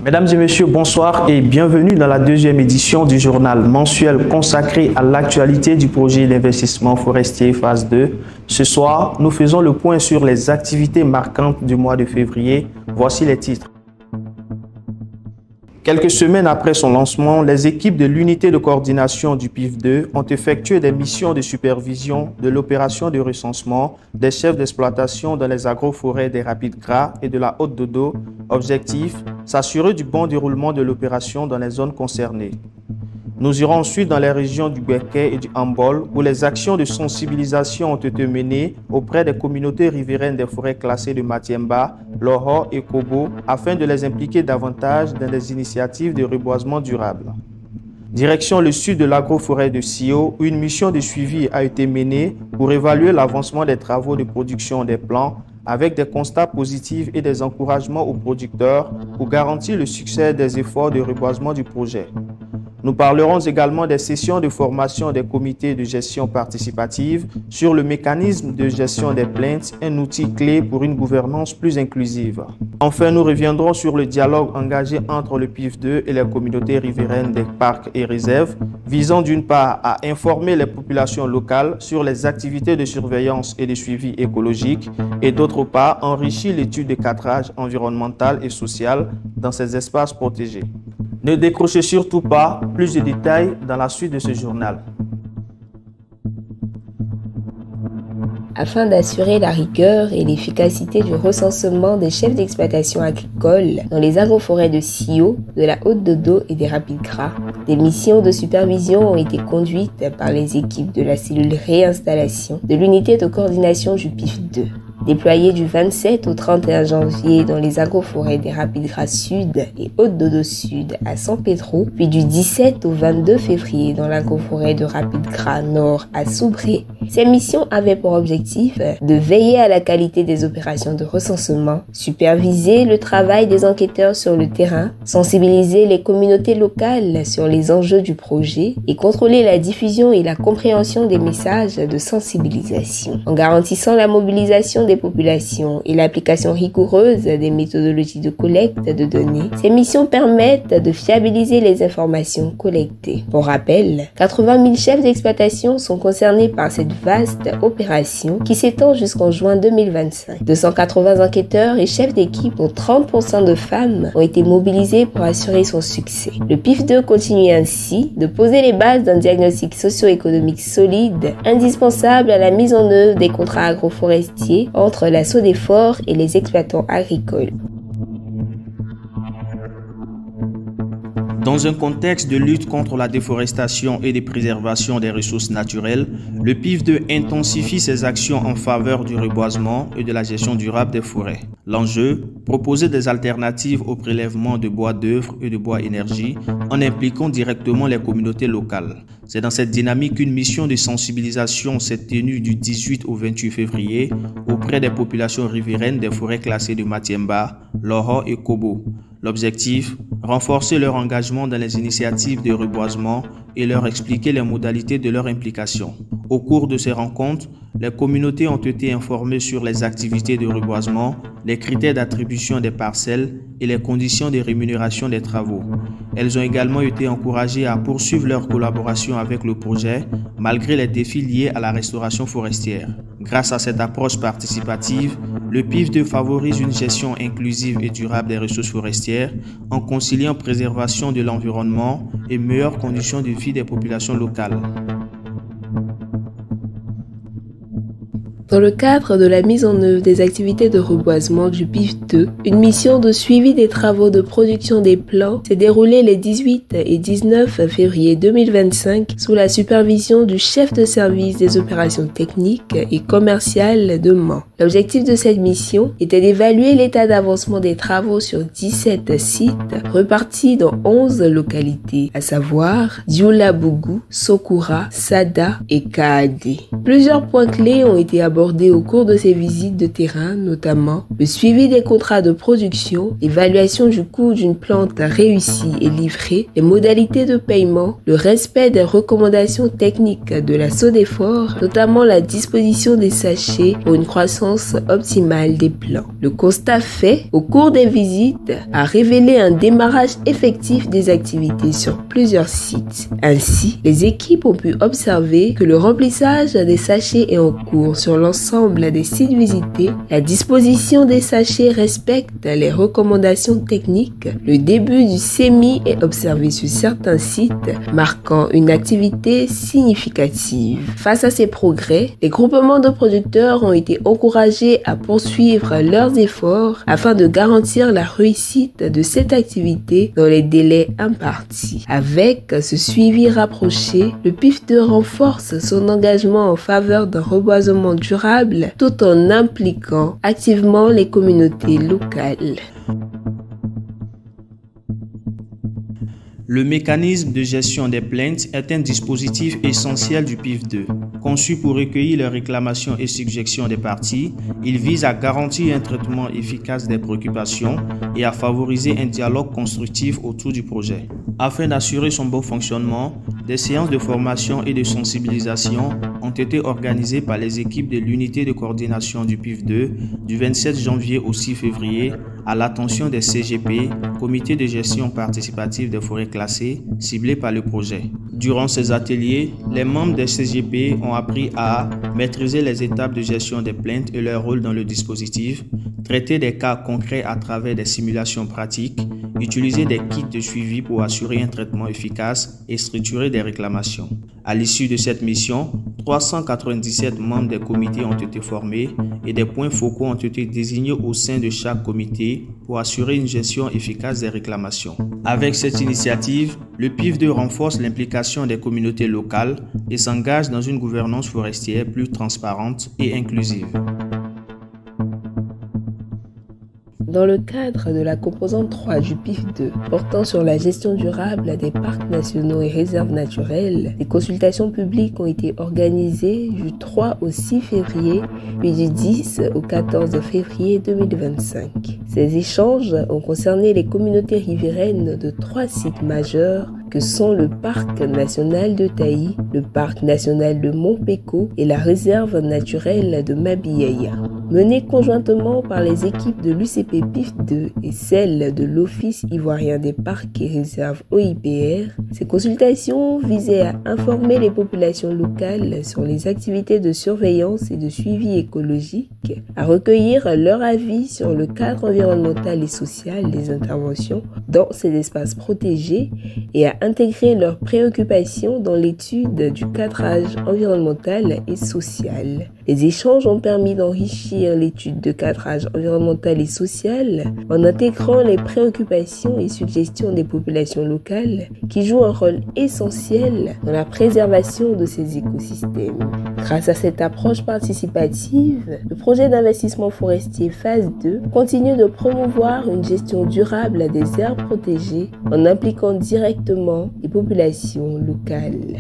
Mesdames et messieurs, bonsoir et bienvenue dans la deuxième édition du journal mensuel consacré à l'actualité du projet d'investissement forestier phase 2. Ce soir, nous faisons le point sur les activités marquantes du mois de février. Voici les titres. Quelques semaines après son lancement, les équipes de l'unité de coordination du PIF2 ont effectué des missions de supervision de l'opération de recensement des chefs d'exploitation dans les agroforêts des Rapides Gras et de la Haute Dodo. Objectif, s'assurer du bon déroulement de l'opération dans les zones concernées. Nous irons ensuite dans les régions du Bouéké et du Hambol où les actions de sensibilisation ont été menées auprès des communautés riveraines des forêts classées de Matiemba, Loro et Kobo afin de les impliquer davantage dans des initiatives de reboisement durable. Direction le sud de l'agroforêt de Sio où une mission de suivi a été menée pour évaluer l'avancement des travaux de production des plants avec des constats positifs et des encouragements aux producteurs pour garantir le succès des efforts de reboisement du projet. Nous parlerons également des sessions de formation des comités de gestion participative sur le mécanisme de gestion des plaintes, un outil clé pour une gouvernance plus inclusive. Enfin, nous reviendrons sur le dialogue engagé entre le PIF2 et les communautés riveraines des parcs et réserves, visant d'une part à informer les populations locales sur les activités de surveillance et de suivi écologique et d'autre part enrichir l'étude de cadrage environnemental et social dans ces espaces protégés. Ne décrochez surtout pas, plus de détails dans la suite de ce journal. Afin d'assurer la rigueur et l'efficacité du recensement des chefs d'exploitation agricole dans les agroforêts de Sio, de la Haute Dodo et des Rapides Gras, des missions de supervision ont été conduites par les équipes de la cellule réinstallation de l'unité de coordination du PIF2. Déployé du 27 au 31 janvier dans les agroforêts des Rapides Gras Sud et Haute Dodo Sud à San Pedro, puis du 17 au 22 février dans l'agroforêt de Rapides Gras Nord à Soubré. Ces missions avaient pour objectif de veiller à la qualité des opérations de recensement, superviser le travail des enquêteurs sur le terrain, sensibiliser les communautés locales sur les enjeux du projet et contrôler la diffusion et la compréhension des messages de sensibilisation. En garantissant la mobilisation des populations et l'application rigoureuse des méthodologies de collecte de données, ces missions permettent de fiabiliser les informations collectées. Pour rappel, 80 000 chefs d'exploitation sont concernés par cette vaste opération qui s'étend jusqu'en juin 2025. 280 enquêteurs et chefs d'équipe, dont 30% de femmes, ont été mobilisés pour assurer son succès. Le PIF2 continue ainsi de poser les bases d'un diagnostic socio-économique solide, indispensable à la mise en œuvre des contrats agroforestiers entre la SODEFOR et les exploitants agricoles. Dans un contexte de lutte contre la déforestation et de préservation des ressources naturelles, le PIF2 intensifie ses actions en faveur du reboisement et de la gestion durable des forêts. L'enjeu, proposer des alternatives au prélèvement de bois d'œuvre et de bois énergie en impliquant directement les communautés locales. C'est dans cette dynamique qu'une mission de sensibilisation s'est tenue du 18 au 28 février auprès des populations riveraines des forêts classées de Matiemba, Loro et Kobo. L'objectif, renforcer leur engagement dans les initiatives de reboisement et leur expliquer les modalités de leur implication. Au cours de ces rencontres, les communautés ont été informées sur les activités de reboisement, les critères d'attribution des parcelles et les conditions de rémunération des travaux. Elles ont également été encouragées à poursuivre leur collaboration avec le projet malgré les défis liés à la restauration forestière. Grâce à cette approche participative, le PIF2 favorise une gestion inclusive et durable des ressources forestières en conciliant préservation de l'environnement et meilleures conditions de vie des populations locales. Dans le cadre de la mise en œuvre des activités de reboisement du PIF2, une mission de suivi des travaux de production des plants s'est déroulée les 18 et 19 février 2025 sous la supervision du chef de service des opérations techniques et commerciales de Mans. L'objectif de cette mission était d'évaluer l'état d'avancement des travaux sur 17 sites repartis dans 11 localités, à savoir Dioula-Bougou, Sokura, Sada et Kaadé. Plusieurs points clés ont été abordés abordés au cours de ces visites de terrain, notamment le suivi des contrats de production, l'évaluation du coût d'une plante réussie et livrée, les modalités de paiement, le respect des recommandations techniques de la Sodefort, notamment la disposition des sachets pour une croissance optimale des plants. Le constat fait au cours des visites a révélé un démarrage effectif des activités sur plusieurs sites. Ainsi, les équipes ont pu observer que le remplissage des sachets est en cours sur l'ensemble des sites visités, la disposition des sachets respecte les recommandations techniques, le début du sémi est observé sur certains sites, marquant une activité significative. Face à ces progrès, les groupements de producteurs ont été encouragés à poursuivre leurs efforts afin de garantir la réussite de cette activité dans les délais impartis. Avec ce suivi rapproché, le PIF2 renforce son engagement en faveur d'un reboisement durable tout en impliquant activement les communautés locales. Le mécanisme de gestion des plaintes est un dispositif essentiel du PIF2. Conçu pour recueillir les réclamations et suggestions des parties, il vise à garantir un traitement efficace des préoccupations et à favoriser un dialogue constructif autour du projet. Afin d'assurer son bon fonctionnement, des séances de formation et de sensibilisation ont été organisées par les équipes de l'unité de coordination du PIF2 du 27 janvier au 6 février à l'attention des CGP, Comité de gestion participative des forêts classées, ciblés par le projet. Durant ces ateliers, les membres des CGP ont appris à maîtriser les étapes de gestion des plaintes et leur rôle dans le dispositif, traiter des cas concrets à travers des simulations pratiques, utiliser des kits de suivi pour assurer un traitement efficace et structurer des réclamations. À l'issue de cette mission, 397 membres des comités ont été formés et des points focaux ont été désignés au sein de chaque comité pour assurer une gestion efficace des réclamations. Avec cette initiative, le PIF2 renforce l'implication des communautés locales et s'engage dans une gouvernance forestière plus transparente et inclusive. Dans le cadre de la composante 3 du PIF2, portant sur la gestion durable des parcs nationaux et réserves naturelles, des consultations publiques ont été organisées du 3 au 6 février, puis du 10 au 14 février 2025. Ces échanges ont concerné les communautés riveraines de 3 sites majeurs que sont le Parc national de Taï, le Parc national de Montpéco et la réserve naturelle de Mabiyaya. Menées conjointement par les équipes de l'UCP PIF2 et celles de l'Office ivoirien des parcs et réserves OIPR, ces consultations visaient à informer les populations locales sur les activités de surveillance et de suivi écologique, à recueillir leur avis sur le cadre environnemental et social des interventions dans ces espaces protégés et à intégrer leurs préoccupations dans l'étude du cadrage environnemental et social. Les échanges ont permis d'enrichir l'étude de cadrage environnemental et social en intégrant les préoccupations et suggestions des populations locales qui jouent un rôle essentiel dans la préservation de ces écosystèmes. Grâce à cette approche participative, le projet d'investissement forestier phase 2 continue de promouvoir une gestion durable des aires protégées en impliquant directement les populations locales.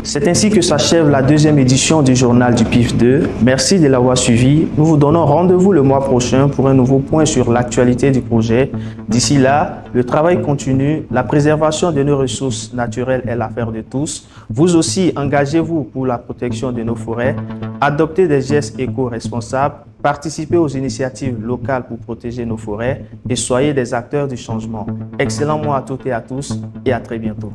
C'est ainsi que s'achève la deuxième édition du journal du PIF2. Merci de l'avoir suivi. Nous vous donnons rendez-vous le mois prochain pour un nouveau point sur l'actualité du projet. D'ici là, le travail continue. La préservation de nos ressources naturelles est l'affaire de tous. Vous aussi, engagez-vous pour la protection de nos forêts. Adoptez des gestes éco-responsables. Participez aux initiatives locales pour protéger nos forêts et soyez des acteurs du changement. Excellent mois à toutes et à tous et à très bientôt.